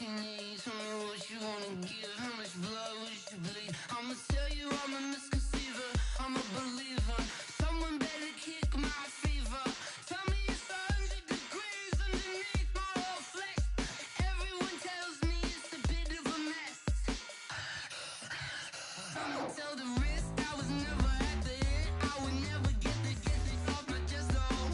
you need. Tell me what you wanna give. How much blood would you bleed? I'ma tell you I'm a misconceiver. I'm a believer. Someone better kick my fever. Tell me it's 100 degrees underneath my whole flesh. Everyone tells me it's a bit of a mess. I'ma tell the wrist I was never at the hit. I would never get this off my chest though.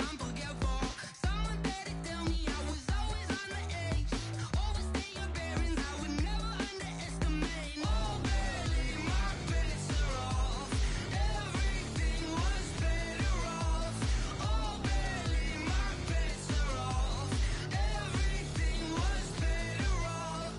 I'm forgetful. Someone better tell me I was always on the edge. Overstay your bearings, I would never underestimate. Oh, barely, my bets are off. Everything was better off. Oh, barely, my bets are off. Everything was better off.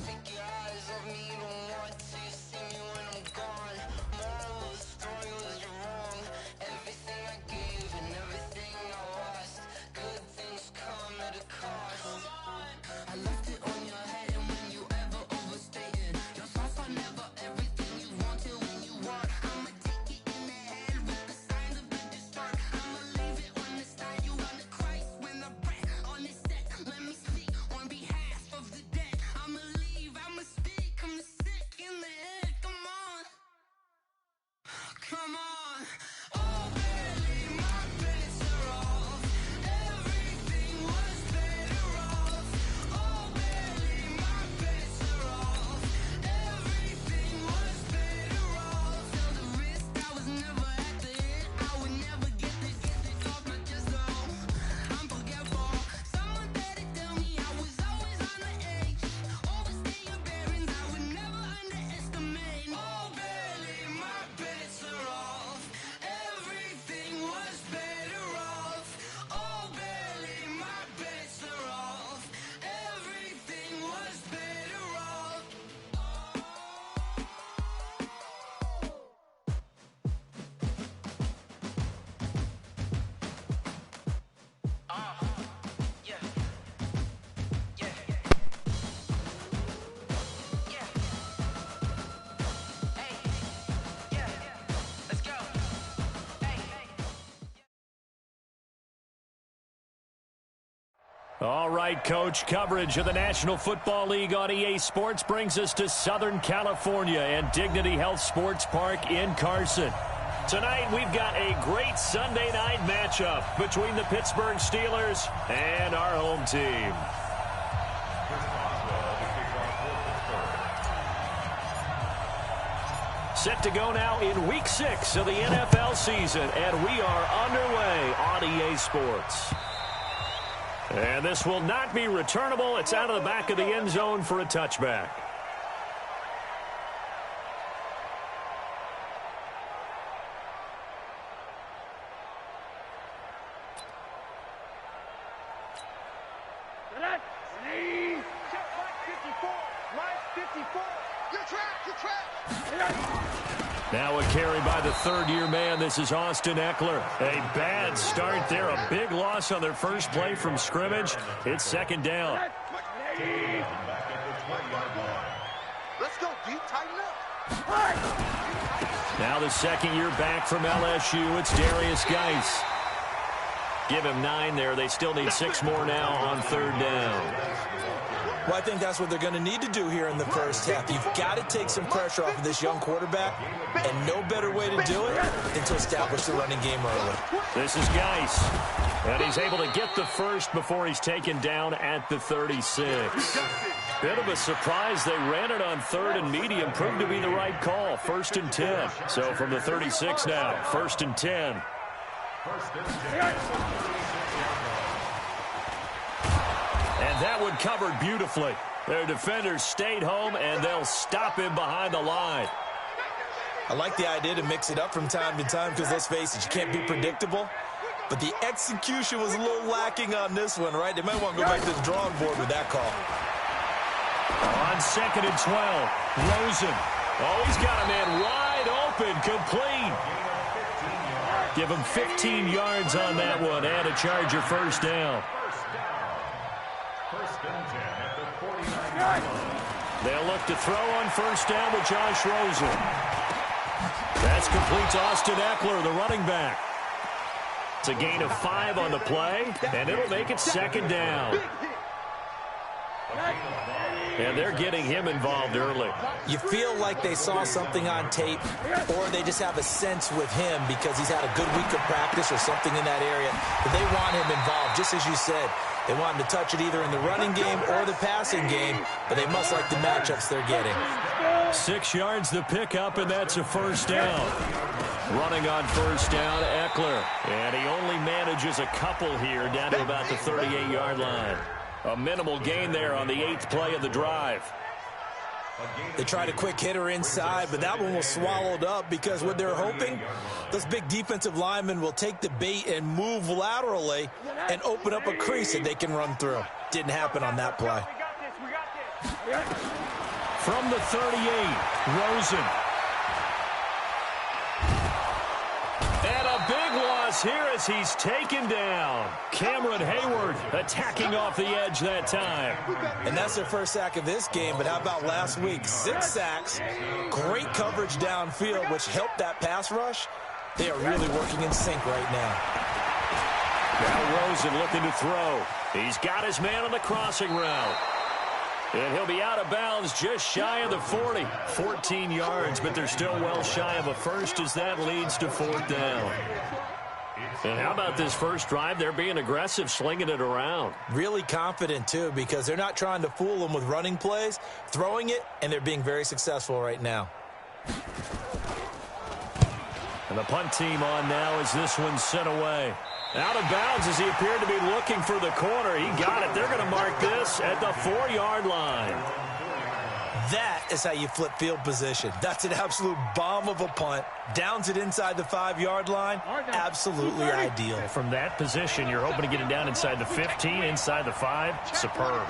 Take your eyes off me, don't want to see me when I'm gone. Moral of the story was you're wrong. Everything I gave and everything I lost. Good things come at a cost. I left it on your head, and when you ever overstay it, your thoughts are never everything you want till when you want. I'ma take it in the head with the signs of the distort. I'ma leave it on the side. You on the Christ when the breath on this set. Let me speak on behalf of the dead. I'ma leave, I'ma speak. I'm sick in the head. Come on, come on. Oh, barely, my bets are off. Everything was better off. Oh, barely, my bets are off. Everything was better off. Tell the wrist I was never at the hit. I would never get this off my chest though. I'm forgetful. Someone better tell me I was always on the edge. Overstay your bearings, I would never underestimate. Oh, barely, my bets are off. Everything was better off. Oh, barely, my bets are off. Everything was better off. Yeah. Yeah. Yeah. Hey. Yeah. Let's go. Hey. All right, Coach, coverage of the National Football League on EA Sports brings us to Southern California and Dignity Health Sports Park in Carson. Tonight, we've got a great Sunday night matchup between the Pittsburgh Steelers and our home team. Set to go now in Week 6 of the NFL season, and we are underway on EA Sports. And this will not be returnable. It's out of the back of the end zone for a touchback. Now a carry by the third-year man. This is Austin Eckler. A bad start there. A big loss on their first play from scrimmage. It's second down. Let's go, D. Tighten up. Now the second year back from LSU. It's Darius Geis. Give him 9 there. They still need 6 more now on third down. Well, I think that's what they're going to need to do here in the first half. You've got to take some pressure off of this young quarterback, and no better way to do it than to establish the running game early. This is Geis, and he's able to get the first before he's taken down at the 36. Bit of a surprise. They ran it on third and medium. Proved to be the right call. 1st and 10. So from the 36 now, 1st and 10. And that one covered beautifully. Their defenders stayed home, and they'll stop him behind the line. I like the idea to mix it up from time to time because, let's face it, you can't be predictable. But the execution was a little lacking on this one, right? They might want to go back to the drawing board with that call. On 2nd and 12, Rosen. Oh, he's got a man wide open, complete. Give him 15 yards on that one and a Charger first down. They'll look to throw on first down with Josh Rosen. That's complete to Austin Eckler, the running back. It's a gain of 5 on the play, and it'll make it second down. And they're getting him involved early. You feel like they saw something on tape, or they just have a sense with him because he's had a good week of practice or something in that area. But they want him involved, just as you said. They want him to touch it either in the running game or the passing game, but they must like the matchups they're getting. 6 yards the pickup, and that's a first down. Running on first down, Eckler. And he only manages a couple here down to about the 38-yard line. A minimal gain there on the 8th play of the drive. They tried a quick hitter inside, but that one was swallowed up because what they're hoping, those big defensive linemen will take the bait and move laterally and open up a crease that they can run through. Didn't happen on that play. From the 38, Rosen. And a big loss here as he's taken down. Cameron Hayward attacking off the edge that time. And that's their first sack of this game, but how about last week? 6 sacks, great coverage downfield, which helped that pass rush. They are really working in sync right now. Now Rosen looking to throw. He's got his man on the crossing route. And he'll be out of bounds just shy of the 40. 14 yards, but they're still well shy of a first as that leads to 4th down. And how about this first drive? They're being aggressive, slinging it around. Really confident, too, because they're not trying to fool them with running plays, throwing it, and they're being very successful right now. And the punt team on now as this one's sent away. Out of bounds as he appeared to be looking for the corner. He got it. They're going to mark this at the 4-yard line. That is how you flip field position. That's an absolute bomb of a punt. Downs it inside the 5-yard line. Absolutely ideal. From that position, you're hoping to get it down inside the 15, inside the 5. Superb.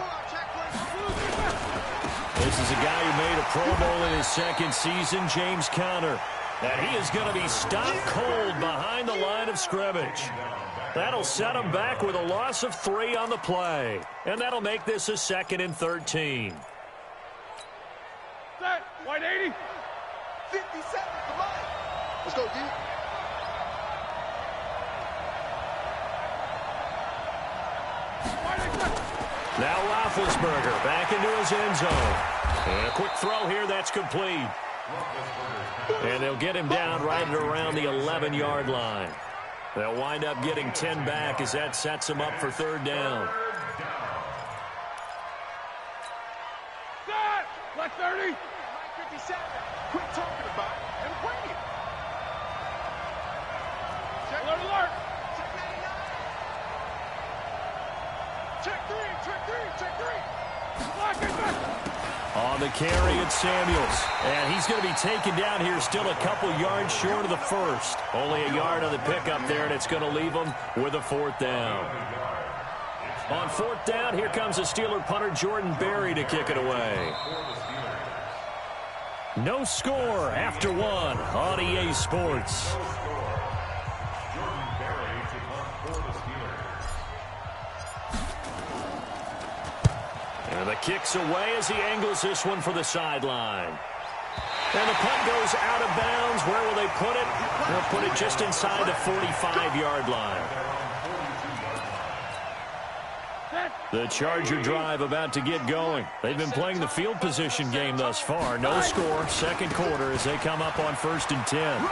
This is a guy who made a Pro Bowl in his 2nd season, James Conner. And he is going to be stopped cold behind the line of scrimmage. That'll set him back with a loss of 3 on the play. And that'll make this a 2nd and 13. Set, white 80. 50 seconds, come on. Let's go, D. Now Roethlisberger back into his end zone. And a quick throw here, that's complete. And they'll get him down right at around the 11-yard line. They'll wind up getting 10 back as that sets him up for 3rd down. Set, black 30. 57. Quit talking about it and bring it. Check alert, alert. Check 99. Check 3, check 3, check 3. Black and back. On the carry, it's Samuels. And he's going to be taken down here still a couple yards short of the first. Only a yard on the pickup there, and it's going to leave him with a 4th down. On 4th down, here comes the Steeler punter Jordan Berry to kick it away. No score after 1 on EA Sports. And the kick's away as he angles this one for the sideline. And the punt goes out of bounds. Where will they put it? They'll put it just inside the 45-yard line. The Charger drive about to get going. They've been playing the field position game thus far. No score, 2nd quarter as they come up on 1st and 10.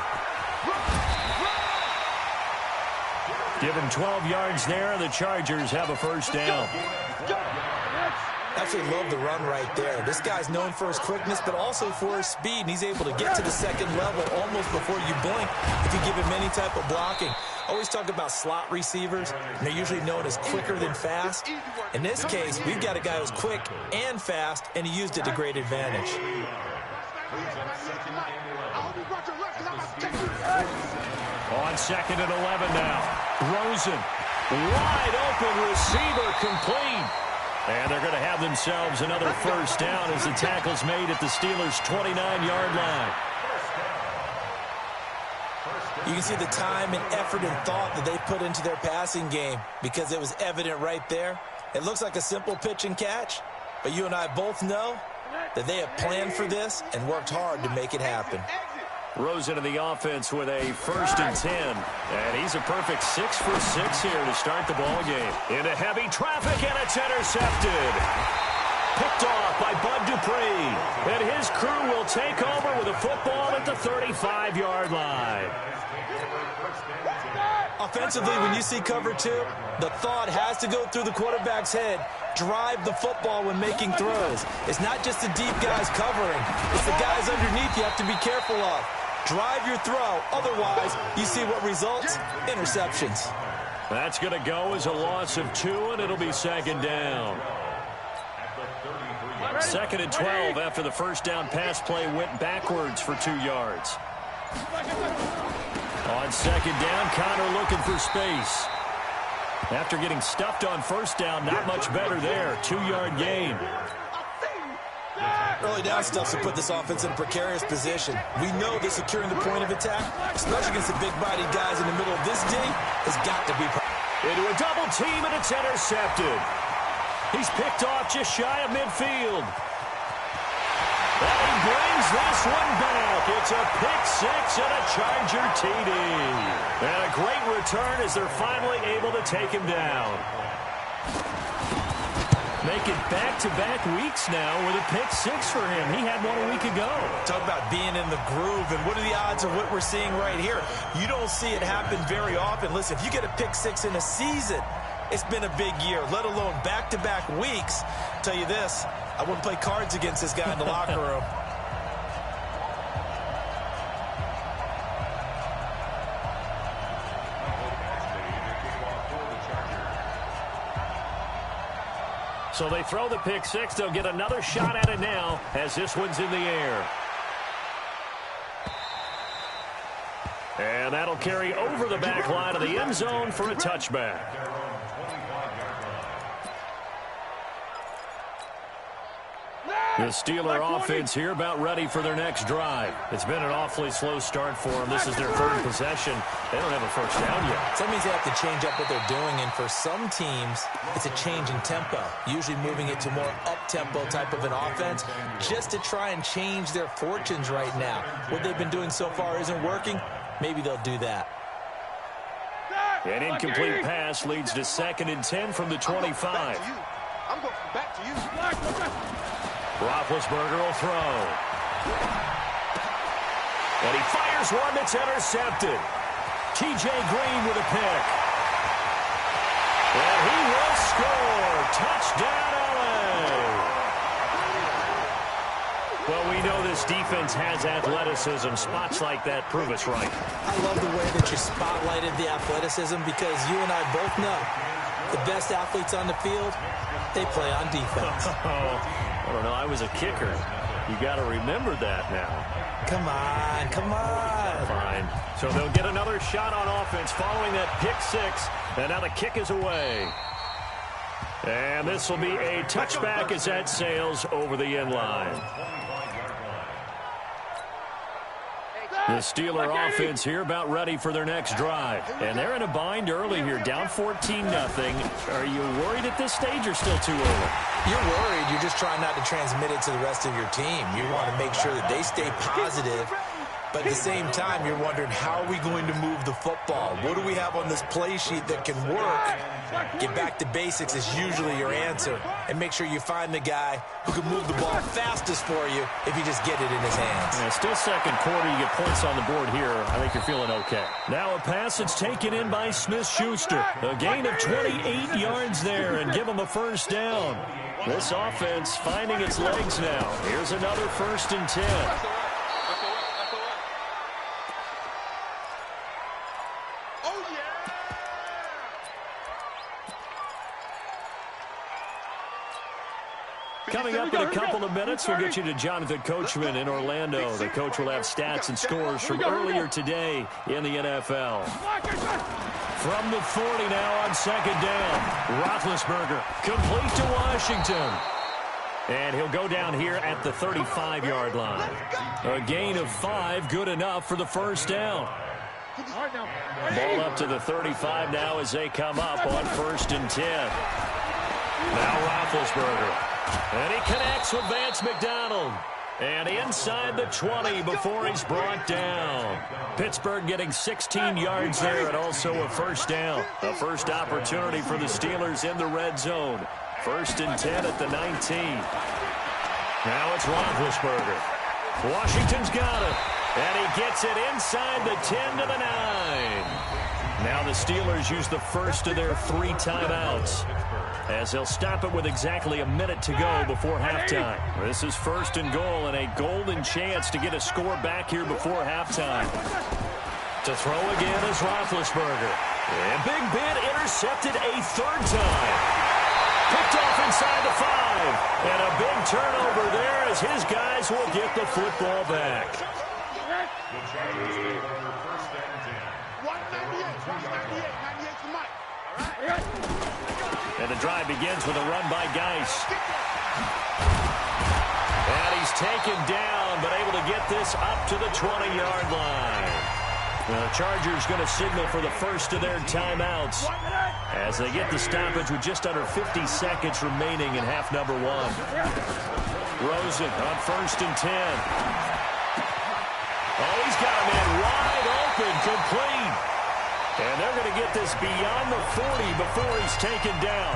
Given 12 yards there, the Chargers have a 1st down. Absolutely love the run right there. This guy's known for his quickness, but also for his speed, and he's able to get to the 2nd level almost before you blink if you give him any type of blocking. Always talk about slot receivers, and they're usually known as quicker than fast. In this case, we've got a guy who's quick and fast, and he used it to great advantage. On 2nd and 11 now. Rosen, wide open receiver, complete. And they're going to have themselves another 1st down as the tackle's made at the Steelers' 29-yard line. You can see the time and effort and thought that they put into their passing game because it was evident right there. It looks like a simple pitch and catch, but you and I both know that they have planned for this and worked hard to make it happen. Rosen in the offense with a 1st and 10. And he's a perfect 6 for 6 here to start the ball game. Into heavy traffic, and it's intercepted. picked off by Bud Dupree. And his crew will take over with a football at the 35-yard line. Offensively, when you see cover two, the thought has to go through the quarterback's head. Drive the football when making throws. It's not just the deep guys covering. It's the guys underneath you have to be careful of. Drive your throw. Otherwise, you see what results? Interceptions. That's going to go as a loss of 2, and it'll be second down. Second and 12 after the first down pass play went backwards for 2 yards. On second down, Connor looking for space. After getting stuffed on first down, not much better there. 2-yard gain. Early down stuff to put this offense in a precarious position. We know that securing the point of attack, especially against the big-bodied guys in the middle of this D, has got to be. Into a double team, and it's intercepted. He's picked off just shy of midfield. And he brings this one back. It's a pick-6 and a Charger TD. And a great return as they're finally able to take him down. Make it back-to-back weeks now with a pick-6 for him. He had one a week ago. Talk about being in the groove, and what are the odds of what we're seeing right here? You don't see it happen very often. Listen, if you get a pick-6 in a season, it's been a big year, let alone back-to-back weeks. I'll tell you this, I wouldn't play cards against this guy in the locker room. So they throw the pick-6. They'll get another shot at it now as this one's in the air. And that'll carry over the back line of the end zone for a touchback. The Steeler offense here about ready for their next drive. It's been an awfully slow start for them. This is their third possession. They don't have a first down yet. So that means they have to change up what they're doing, and for some teams, it's a change in tempo, usually moving it to more up-tempo type of an offense just to try and change their fortunes right now. What they've been doing so far isn't working. Maybe they'll do that. An incomplete pass leads to 2nd and 10 from the 25. I'm going back to you. Roethlisberger will throw. And he fires one that's intercepted. T.J. Green with a pick. And he will score. Touchdown, L.A. Well, we know this defense has athleticism. Spots like that prove us right. I love the way that you spotlighted the athleticism because you and I both know the best athletes on the field, they play on defense. I don't know. I was a kicker. You got to remember that now. Come on, come on. Fine. So they'll get another shot on offense following that pick-6, and now the kick is away. And this will be a touchback as that sails over the end line. The Steeler offense here about ready for their next drive. And they're in a bind early here, down 14-0. Are you worried at this stage or still too early? You're worried. You're just trying not to transmit it to the rest of your team. You want to make sure that they stay positive. But at the same time, you're wondering, how are we going to move the football? What do we have on this play sheet that can work? Get back to basics is usually your answer. And make sure you find the guy who can move the ball fastest for you if you just get it in his hands. Yeah, still second quarter. You get points on the board here. I think you're feeling okay. Now a pass that's taken in by Smith-Schuster. A gain of 28 yards there and give him a first down. This offense finding its legs now. Here's another 1st and 10. Coming up in a couple of minutes, we'll get you to Jonathan Coachman in Orlando. The coach will have stats and scores from earlier today in the NFL. From the 40 now on 2nd down. Roethlisberger complete to Washington. And he'll go down here at the 35-yard line. A gain of 5, good enough for the first down. Ball up to the 35 now as they come up on 1st and 10. Now Roethlisberger. And he connects with Vance McDonald. And inside the 20 before he's brought down. Pittsburgh getting 16 yards there and also a first down. A first opportunity for the Steelers in the red zone. First and 10 at the 19. Now it's Roethlisberger. Washington's got it. And he gets it inside the 10 to the 9. Now the Steelers use the first of their 3 timeouts, as they'll stop it with exactly a minute to go before halftime. This is first and goal and a golden chance to get a score back here before halftime. To throw again is Roethlisberger. And Big Ben intercepted a 3rd time. Picked off inside the 5. And a big turnover there as his guys will get the football back. And the drive begins with a run by Geis. And he's taken down, but able to get this up to the 20-yard line. The Chargers going to signal for the first of their timeouts as they get the stoppage with just under 50 seconds remaining in half number 1. Rosen on first and 10. Oh, he's got a man wide open, complete. And they're going to get this beyond the 40 before he's taken down.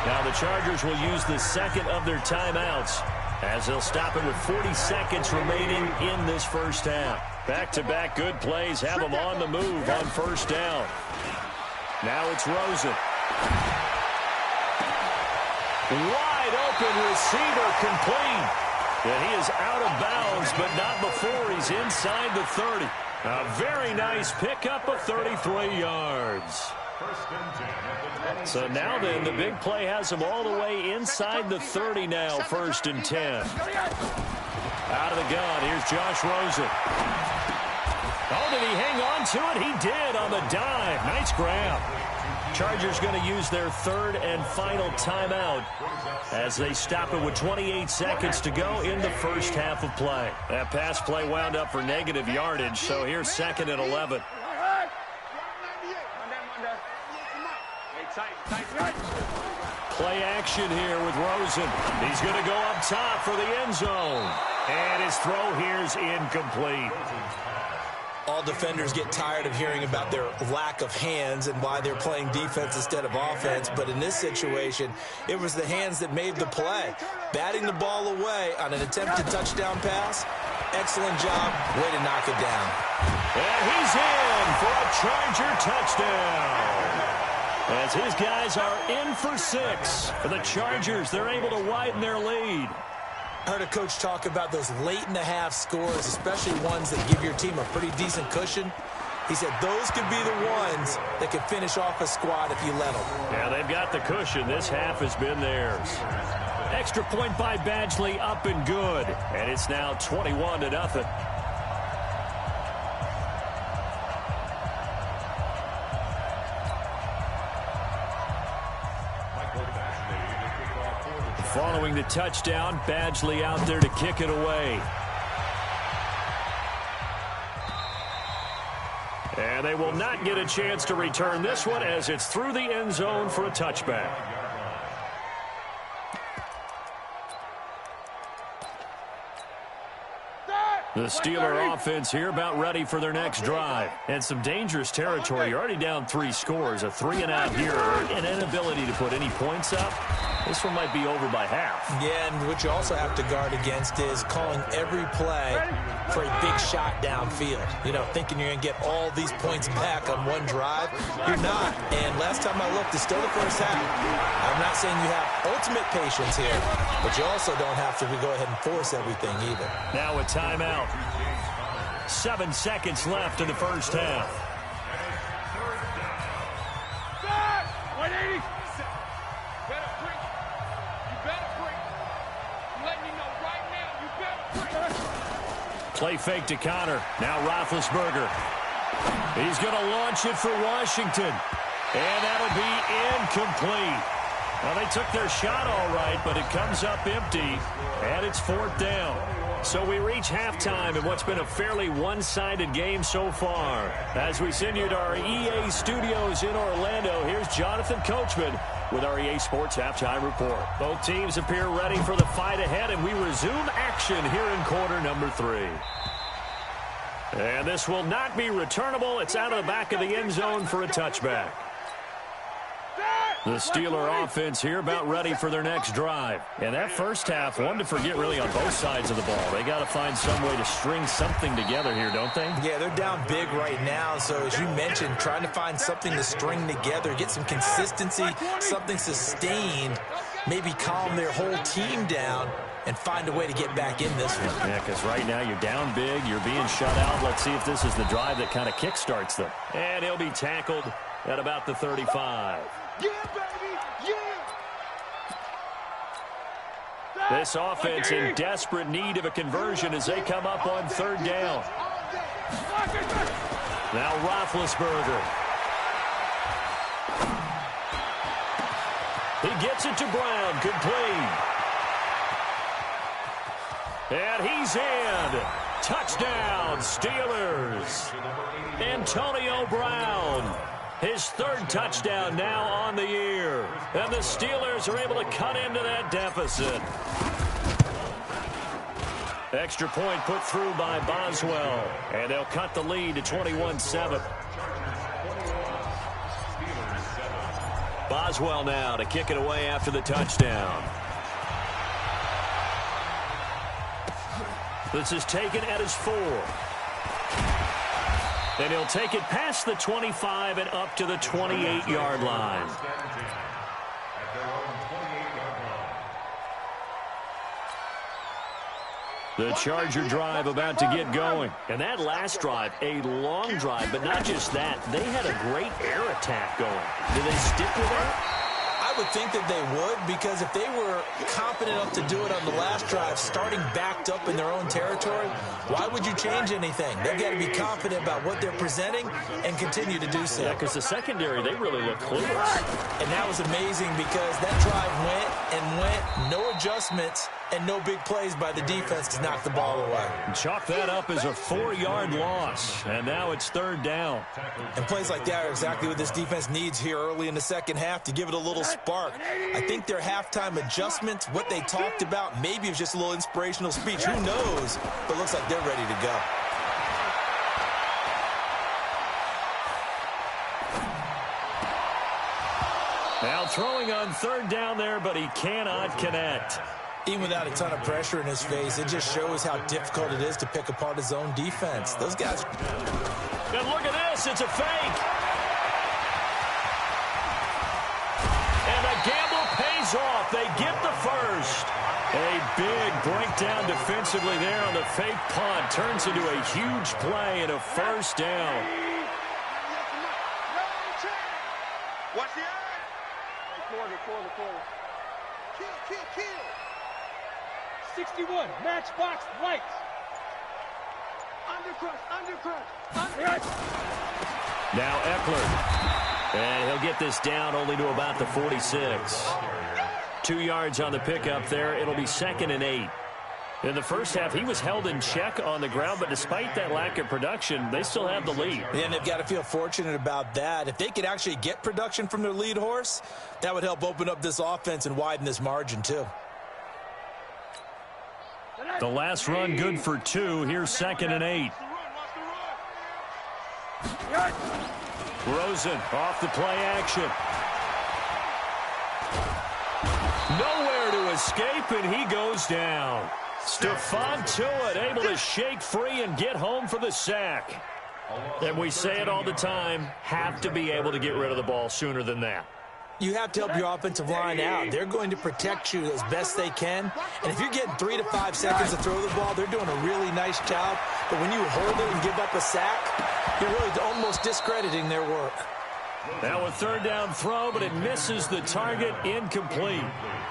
Now the Chargers will use the second of their timeouts as they'll stop it with 40 seconds remaining in this first half. Back-to-back good plays have them on the move on first down. Now it's Rosen. Wide open receiver, complete. And he is out of bounds, but not before he's inside the 30. A very nice pickup of 33 yards. So now then, the big play has him all the way inside the 30 now, first and 10. Out of the gun, here's Josh Rosen. Oh, did he hang on to it? He did on the dive. Nice grab. Chargers going to use their 3rd and final timeout as they stop it with 28 seconds to go in the first half of play. That pass play wound up for negative yardage, so here's 2nd and 11. Play action here with Rosen. He's going to go up top for the end zone. And his throw here's incomplete. All defenders get tired of hearing about their lack of hands and why they're playing defense instead of offense. But in this situation, it was the hands that made the play. Batting the ball away on an attempted touchdown pass. Excellent job. Way to knock it down. And he's in for a Charger touchdown. As his guys are in for 6. For the Chargers, they're able to widen their lead. I heard a coach talk about those late-in-the-half scores, especially ones that give your team a pretty decent cushion. He said those could be the ones that could finish off a squad if you let them. Yeah, they've got the cushion. This half has been theirs. Extra point by Badgley, up and good. And it's now 21-0. Following the touchdown, Badgley out there to kick it away. And they will not get a chance to return this one as it's through the end zone for a touchback. The Steeler offense here about ready for their next drive. And some dangerous territory. You're already down 3 scores. A 3-and-out here. An inability to put any points up. This one might be over by half. Yeah, and what you also have to guard against is calling every play for a big shot downfield. You know, thinking you're going to get all these points back on one drive. You're not. And last time I looked, it's still the first half. I'm not saying you have ultimate patience here, but you also don't have to go ahead and force everything either. Now a timeout. 7 seconds left in the first half. 180. Better break. You better break. I'm letting you know right now, you better break. Play fake to Connor. Now Roethlisberger. He's going to launch it for Washington. And that'll be incomplete. Well, they took their shot all right, but it comes up empty. And it's 4th down. So we reach halftime in what's been a fairly one-sided game so far. As we send you to our EA studios in Orlando, here's Jonathan Coachman with our EA Sports Halftime Report. Both teams appear ready for the fight ahead, and we resume action here in quarter number 3. And this will not be returnable. It's out of the back of the end zone for a touchback. The Steeler offense here about ready for their next drive. And that first half, one to forget really on both sides of the ball. They got to find some way to string something together here, don't they? Yeah, they're down big right now. So as you mentioned, trying to find something to string together, get some consistency, something sustained, maybe calm their whole team down and find a way to get back in this one. Yeah, because right now you're down big, you're being shut out. Let's see if this is the drive that kind of kickstarts them. And he'll be tackled at about the 35. Yeah, baby, yeah. This offense in desperate need of a conversion as they come up on third down. Now Roethlisberger. He gets it to Brown, complete. And he's in. Touchdown, Steelers. Antonio Brown. His third touchdown now on the year. And the Steelers are able to cut into that deficit. Extra point put through by Boswell. And they'll cut the lead to 21-7. Boswell now to kick it away after the touchdown. This is taken at his 4. And he'll take it past the 25 and up to the 28-yard line. The Charger drive about to get going. And that last drive, a long drive, but not just that. They had a great air attack going. Do they stick with that? I would think that they would, because if they were confident enough to do it on the last drive, starting backed up in their own territory, why would you change anything? They've got to be confident about what they're presenting and continue to do so. Yeah, because the secondary, they really look clueless. And that was amazing because that drive went, no adjustments, and no big plays by the defense to knock the ball away. Chalk that up as a 4-yard loss, and now it's third down. And plays like that are exactly what this defense needs here early in the second half to give it a little spark. I think their halftime adjustments, what they talked about, maybe it was just a little inspirational speech. Who knows? But it looks like they're ready to go. Now throwing on third down there, but he cannot connect. Even without a ton of pressure in his face, it just shows how difficult it is to pick apart his own defense. Those guys. And look at this. It's a fake. And the gamble pays off. They get the first. A big breakdown defensively there on the fake punt. Turns into a huge play and a first down. Watch the eye. Corner. Kill. 61, matchbox lights. Undercut. Now Eckler. And he'll get this down only to about the 46. 2 yards on the pickup there. It'll be 2nd and 8. In the first half, he was held in check on the ground, but despite that lack of production, they still have the lead. Yeah, and they've got to feel fortunate about that. If they could actually get production from their lead horse, that would help open up this offense and widen this margin too. The last run good for 2. Here's 2nd and 8. Rosen off the play action. Nowhere to escape, and he goes down. Stephon Tuitt able to shake free and get home for the sack. And we say it all the time, have to be able to get rid of the ball sooner than that. You have to help your offensive line out. They're going to protect you as best they can. And if you're getting 3 to 5 seconds to throw the ball, they're doing a really nice job. But when you hold it and give up a sack, you're really almost discrediting their work. Now a third down throw, but it misses the target, incomplete.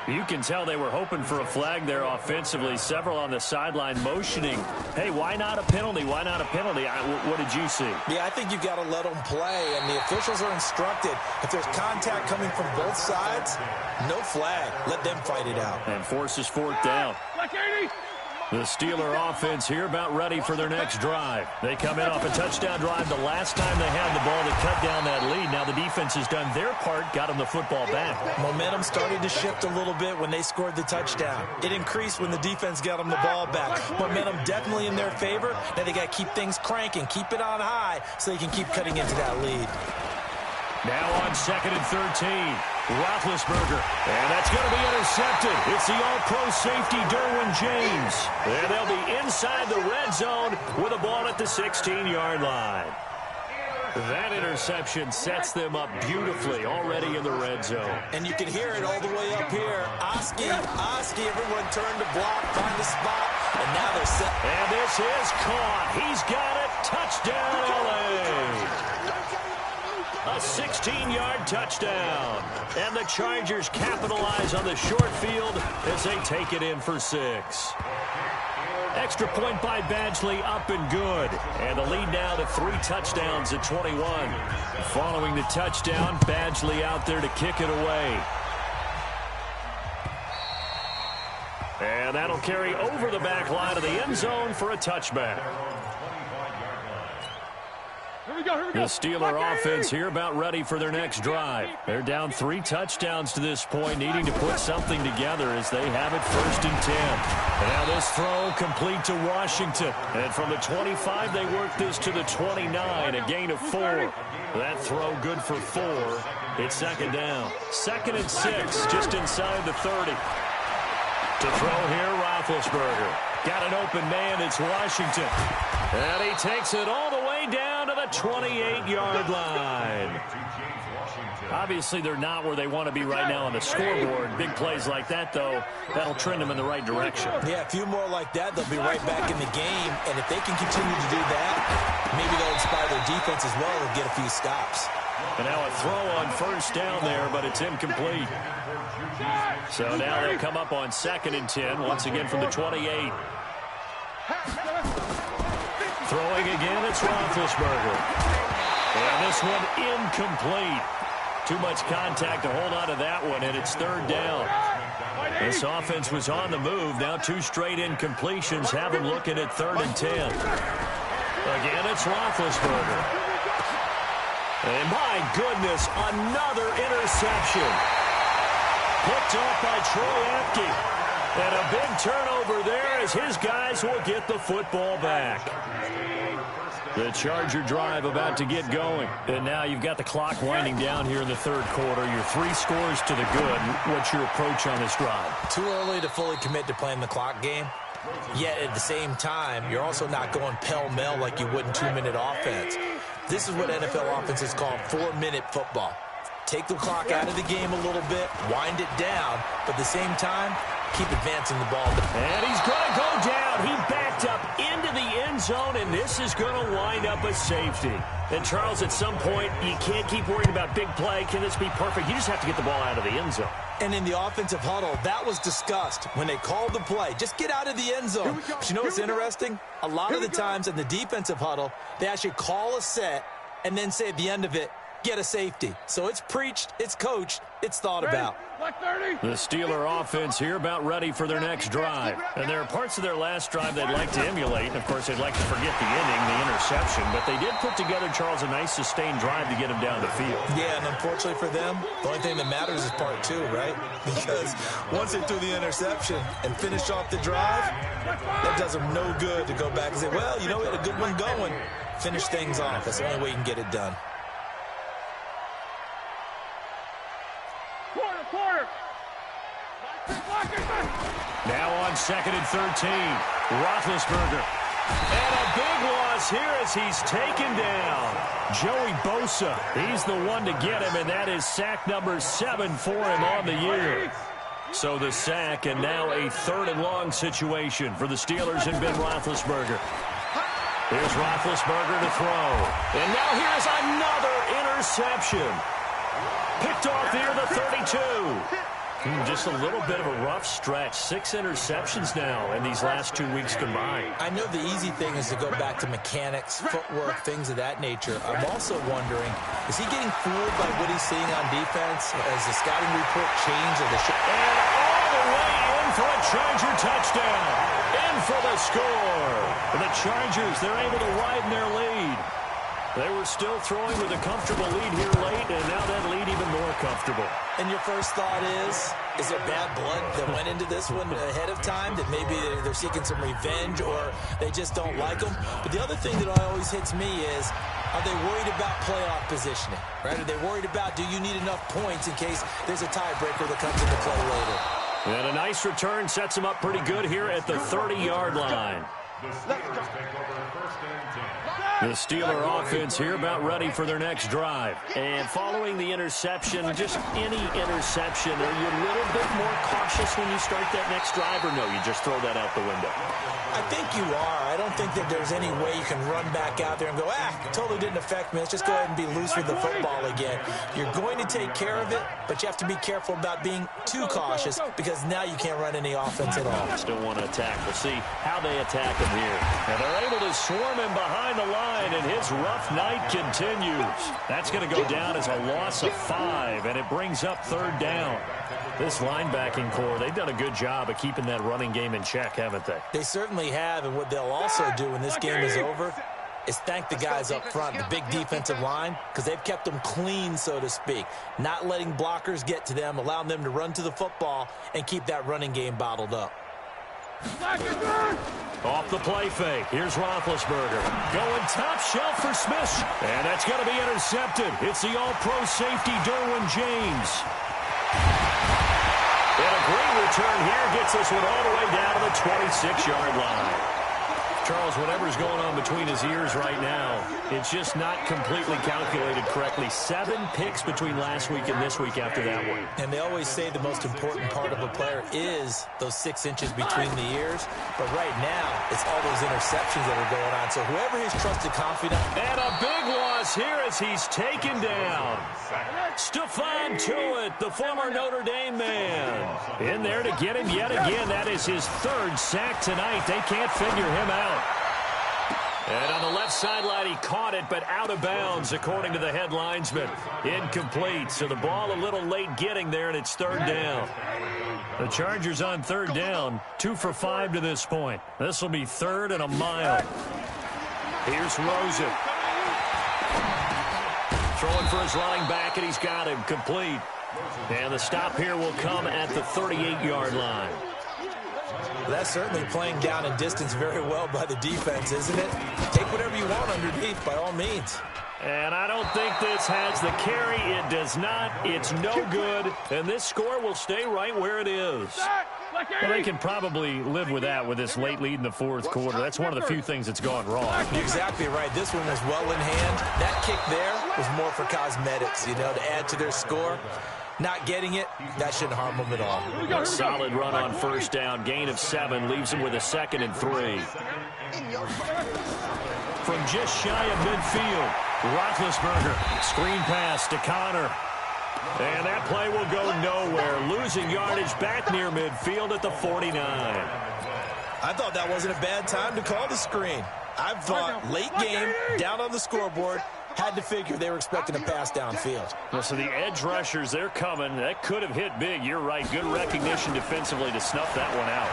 You can tell they were hoping for a flag there offensively. Several on the sideline motioning. Hey, why not a penalty? Why not a penalty? What did you see? Yeah, I think you've got to let them play, and the officials are instructed. If there's contact coming from both sides, no flag. Let them fight it out. And forces 4th down. The Steeler offense here about ready for their next drive. They come in off a touchdown drive the last time they had the ball to cut down that lead. Now the defense has done their part, got them the football back. Momentum started to shift a little bit when they scored the touchdown. It increased when the defense got them the ball back. Momentum definitely in their favor. Now they got to keep things cranking, keep it on high so they can keep cutting into that lead. Now on 2nd and 13. Roethlisberger. And that's going to be intercepted. It's the all-pro safety, Derwin James. And they'll be inside the red zone with a ball at the 16-yard line. That interception sets them up beautifully already in the red zone. And you can hear it all the way up here. Oski, everyone turned to block, find a spot, and now they're set. And this is caught. He's got it. Touchdown, L.A. A 16-yard touchdown. And the Chargers capitalize on the short field as they take it in for 6. Extra point by Badgley, up and good. And the lead now to 3 touchdowns at 21. Following the touchdown, Badgley out there to kick it away. And that'll carry over the back line of the end zone for a touchback. Here we go. The Steeler offense here about ready for their next drive. They're down 3 touchdowns to this point, needing to put something together as they have it 1st and 10. And now this throw complete to Washington. And from the 25, they work this to the 29, a gain of 4. That throw good for 4. It's 2nd down. 2nd and 6, just inside the 30. To throw here, Roethlisberger. Got an open man, it's Washington. And he takes it all the way down to the 28-yard line. Obviously, they're not where they want to be right now on the scoreboard. Big plays like that, though, that'll trend them in the right direction. Yeah, a few more like that, they'll be right back in the game. And if they can continue to do that, maybe they'll inspire their defense as well and get a few stops. And now a throw on 1st down there, but it's incomplete. So now they'll come up on 2nd and 10, once again from the 28. Throwing again, it's Roethlisberger. And this one incomplete. Too much contact to hold on to that one, and it's 3rd down. This offense was on the move. Now 2 straight incompletions have them looking at 3rd and 10. Again, it's Roethlisberger. And my goodness, another interception. Picked off by Troy Apke. And a big turnover there as his guys will get the football back. The Charger drive about to get going. And now you've got the clock winding down here in the 3rd quarter. You're 3 scores to the good. What's your approach on this drive? Too early to fully commit to playing the clock game. Yet at the same time, you're also not going pell-mell like you would in 2-minute offense. This is what NFL offenses call 4-minute football. Take the clock out of the game a little bit, wind it down, but at the same time, keep advancing the ball. And he's going to go down. He backed up into the end zone, and this is going to wind up a safety. And, Charles, at some point, you can't keep worrying about big play. Can this be perfect? You just have to get the ball out of the end zone. And in the offensive huddle, that was discussed when they called the play. Just get out of the end zone. But you know what's interesting? A lot of the times in the defensive huddle, they actually call a set and then say at the end of it, get a safety. So it's preached, it's coached, it's thought about. The Steeler offense here about ready for their next drive. And there are parts of their last drive they'd like to emulate. And, of course, they'd like to forget the inning, the interception. But they did put together, Charles, a nice sustained drive to get them down the field. Yeah, and unfortunately for them, the only thing that matters is part 2, right? Because once they threw the interception and finished off the drive, that does them no good to go back and say, well, you know, we had a good one going. Finish things off. That's the only way you can get it done. Quarter. Now on 2nd and 13, Roethlisberger. And a big loss here as he's taken down. Joey Bosa, he's the one to get him, and that is sack number 7 for him on the year. So the sack, and now a 3rd and long situation for the Steelers and Ben Roethlisberger. Here's Roethlisberger to throw. And now here's another interception. Picked off here, the 32. Just a little bit of a rough stretch. 6 interceptions now in these last 2 weeks combined. I know the easy thing is to go back to mechanics, footwork, things of that nature. I'm also wondering, is he getting fooled by what he's seeing on defense? Has the scouting report changed? And all the way in for a Charger touchdown. In for the score. And the Chargers, they're able to widen their lead. They were still throwing with a comfortable lead here late, and now that lead even more comfortable. And your first thought is there bad blood that went into this one ahead of time, that maybe they're seeking some revenge or they just don't like them? But the other thing that always hits me is, are they worried about playoff positioning? Right? Are they worried about, do you need enough points in case there's a tiebreaker that comes into play later? And a nice return sets them up pretty good here at the 30-yard line. The Steeler offense here about ready for their next drive. And following the interception, just any interception, are you a little bit more cautious when you start that next drive, or no, you just throw that out the window? I think you are. I don't think that there's any way you can run back out there and go, totally didn't affect me. Let's just go ahead and be loose with the football again. You're going to take care of it, but you have to be careful about being too cautious because now you can't run any offense at all. Still want to attack. We'll see how they attack him here. And they're able to swarm him behind the line, and his rough night continues. That's going to go down as a loss of 5, and it brings up 3rd down. This linebacking core, they've done a good job of keeping that running game in check, haven't they? They certainly have, and what they'll also do when this game is over is thank the guys up front, the big defensive line, because they've kept them clean, so to speak, not letting blockers get to them, allowing them to run to the football and keep that running game bottled up. Off the play fake. Here's Roethlisberger. Going top shelf for Smith. And that's going to be intercepted. It's the all-pro safety, Derwin James. And a great return here gets this one all the way down to the 26-yard line. Charles, whatever's going on between his ears right now, it's just not completely calculated correctly. 7 picks between last week and this week after that one. And they always say the most important part of a player is those 6 inches between the ears. But right now, it's all those interceptions that are going on. So whoever his trusted confidant. And a big loss here as he's taken down. Stephon Tuitt, the former Notre Dame man. In there to get him yet again. That is his 3rd sack tonight. They can't figure him out. And on the left sideline, he caught it, but out of bounds, according to the head linesman. Incomplete, so the ball a little late getting there, and it's 3rd down. The Chargers on 3rd down, 2 for 5 to this point. This will be 3rd and a mile. Here's Rosen. Throwing for his running back, and he's got him complete. And the stop here will come at the 38-yard line. That's certainly playing down in distance very well by the defense, isn't it? Take whatever you want underneath, by all means. And I don't think this has the carry. It does not. It's no good. And this score will stay right where it is. Well, they can probably live with that with this late lead in the 4th quarter. That's one of the few things that's gone wrong. You're exactly right. This one was well in hand. That kick there was more for cosmetics, to add to their score. Not getting it, that shouldn't harm them at all. A solid run on 1st down. Gain of 7 leaves him with a 2nd and 3. From just shy of midfield, Roethlisberger. Screen pass to Connor. And that play will go nowhere. Losing yardage back near midfield at the 49. I thought that wasn't a bad time to call the screen. I thought late game, down on the scoreboard, had to figure they were expecting a pass downfield. Well, so the edge rushers, they're coming. That could have hit big. You're right. Good recognition defensively to snuff that one out.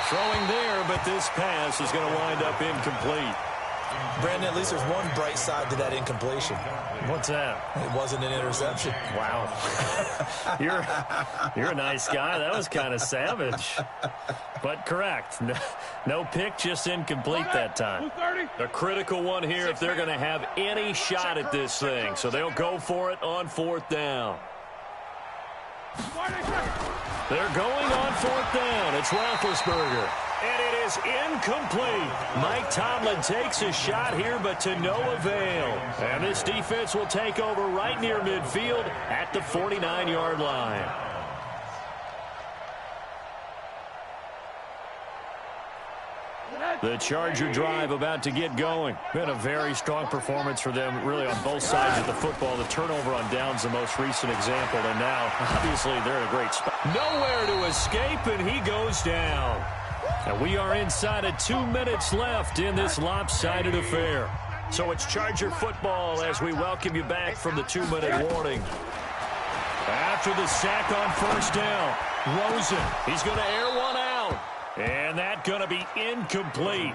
Throwing there, but this pass is going to wind up incomplete. Brandon, at least there's one bright side to that incompletion. What's that? It wasn't an interception. Wow. You're a nice guy. That was kind of savage. But correct. No pick, just incomplete that time. A critical one here if they're going to have any shot at this thing. So they'll go for it on 4th down. They're going on 4th down. It's Roethlisberger. And it is incomplete. Mike Tomlin takes a shot here, but to no avail. And this defense will take over right near midfield at the 49-yard line. The Charger drive about to get going. Been a very strong performance for them, really, on both sides of the football. The turnover on downs, the most recent example. And now, obviously, they're in a great spot. Nowhere to escape, and he goes down. And we are inside of 2 minutes left in this lopsided affair. So it's Charger football as we welcome you back from the 2-minute warning. After the sack on 1st down, Rosen, he's going to air one out. And that going to be incomplete.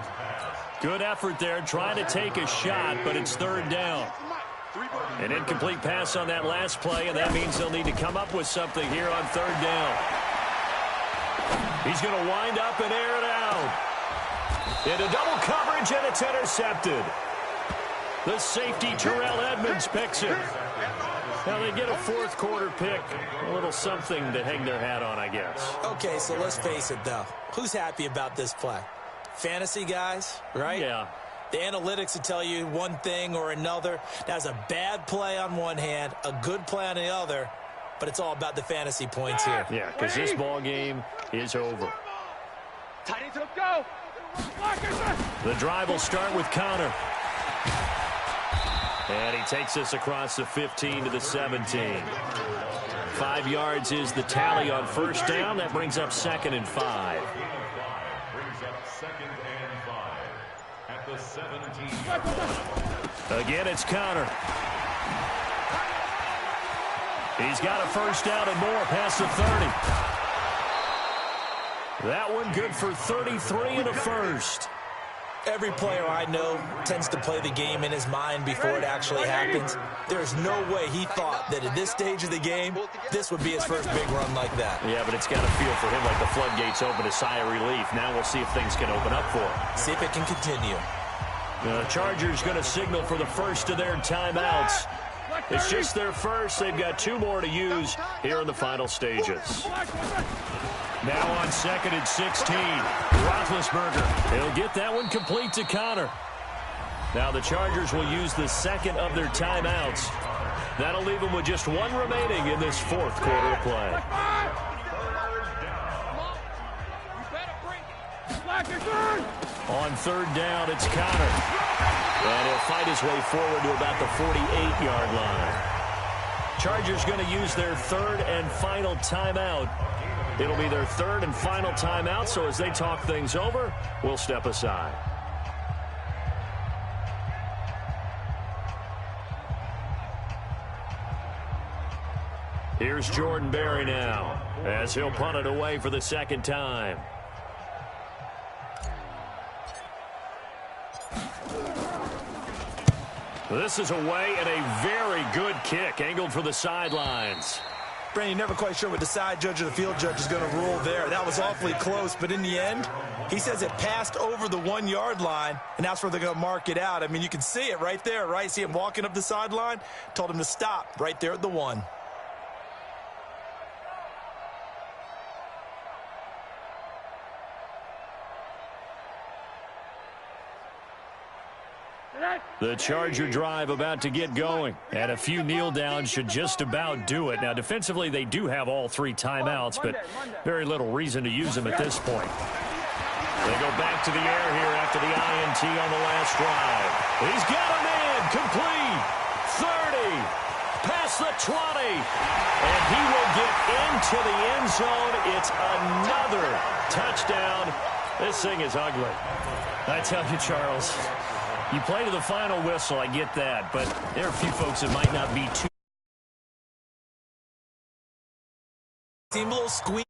Good effort there, trying to take a shot, but it's third down. An incomplete pass on that last play, and that means they'll need to come up with something here on third down. He's going to wind up and air it out. Into double coverage, and it's intercepted. The safety, Terrell Edmonds, picks it. Now they get a fourth quarter pick. A little something to hang their hat on, I guess. Okay, so let's face it, though. Who's happy about this play? Fantasy guys, right? Yeah. The analytics will tell you one thing or another. That's a bad play on one hand, a good play on the other, but it's all about the fantasy points here. Yeah, because this ball game is over. Go. The drive will start with Connor. And he takes us across the 15 to the 17. 5 yards is the tally on first down. That brings up 2nd and 5. At the 17. Again, it's Connor. He's got a first down and more past the 30. That one good for 33 and a first. Every player I know tends to play the game in his mind before it actually happens. There's no way he thought that at this stage of the game, this would be his first big run like that. Yeah, but it's got to feel for him like the floodgates open, a sigh of relief. Now we'll see if things can open up for him. See if it can continue. The Chargers going to signal for the first of their timeouts. It's just their first. They've got 2 more to use here in the final stages. Now on 2nd and 16. Roethlisberger. He'll get that one complete to Connor. Now the Chargers will use the second of their timeouts. That'll leave them with just 1 remaining in this fourth quarter of play. On third down, it's Connor. And he'll fight his way forward to about the 48-yard line. Chargers going to use their third and final timeout. It'll be their third and final timeout, so as they talk things over, we'll step aside. Here's Jordan Berry now, as he'll punt it away for the second time. This is away and a very good kick, angled for the sidelines. Brandon, you're never quite sure what the side judge or the field judge is going to rule there. That was awfully close, but in the end, he says it passed over the 1-yard line, and that's where they're going to mark it out. I mean, you can see it right there, right? See him walking up the sideline? Told him to stop right there at the 1. The Charger drive about to get going, and a few kneel downs should just about do it. Now, defensively, they do have all 3 timeouts, but very little reason to use them at this point. They go back to the air here after the INT on the last drive. He's got him in, complete, 30, past the 20, and he will get into the end zone. It's another touchdown. This thing is ugly. I tell you, Charles, you play to the final whistle, I get that, but there are a few folks that might not be too... Seem a little squeaky.